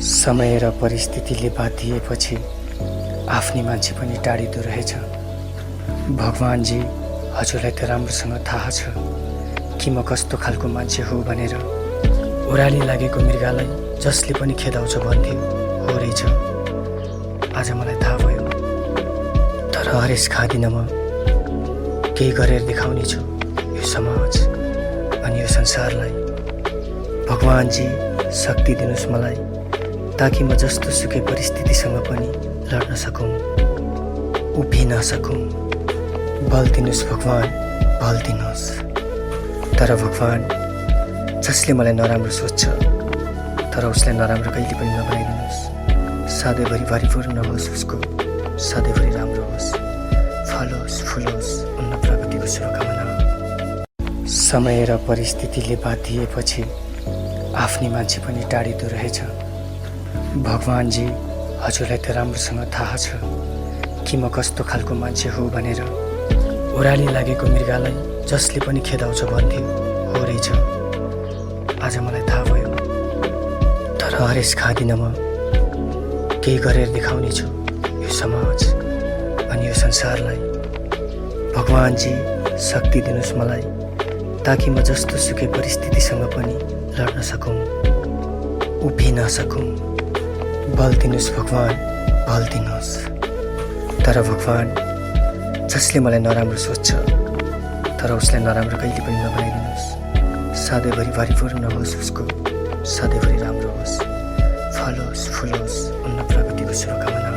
समय र परिस्थितिले बाधिएपछि आफ्नै मान्छे पनि टाढिँदो रहेछ। भगवानजी, हजुरलाई त राम्रोसँग थाहा छ कि म कस्तो खालको मान्छे हो भनेर। ओह्राली लागेको मृगलाई जसले पनि खेदाउँछ भन्थ्यो, हो रहेछ। आज मलाई थाहा भयो। तर हरेस खाँदिन, म केही गरेर देखाउने छु यो समाज अनि यो संसारलाई। भगवानजी, शक्ति दिनुहोस् मलाई, ताकि म जस्तो सुकै परिस्थितिसँग पनि लड्न सकौँ, उभिन सकौँ। बल दिनुहोस् भगवान, बल दिनुहोस्। तर भगवान, जसले मलाई नराम्रो सोच्छ, तर उसलाई नराम्रो कहिले पनि नबनाइदिनुहोस्। सधैँभरि भरिपूर्ण नहोस् उसको, सधैँभरि राम्रो होस्, फलोस् फुलोस्, उन्न प्रगतिको शुभकामना। समय र परिस्थितिले बाधिएपछि आफ्नै मान्छे पनि टाढिँदो रहेछ। भगवानजी, हजुरलाई त राम्रोसँग थाहा छ कि म कस्तो खालको मान्छे हो भनेर। ओह्राली लागेको मृगलाई जसले पनि खेदाउँछ भन्थ्यो, हो रहेछ। आज मलाई थाहा भयो। तर हरेस खाँदिन, म केही गरेर देखाउने छु यो समाज अनि यो संसारलाई। भगवानजी, शक्ति दिनुहोस् मलाई, ताकि म जस्तो सुकै परिस्थितिसँग पनि लड्न सकौँ, उभिन सकौँ। बल दिनुहोस् भगवान, बल दिनुहोस्। तर भगवान, जसले मलाई नराम्रो सोच्छ, तर उसलाई नराम्रो कहिले पनि नबनाइदिनुहोस्। सधैँभरि भरिपूर्ण होस् उसको, सधैँभरि राम्रो होस्, फलोस् फुलोस्, उन्न प्रगतिको शुभकामना।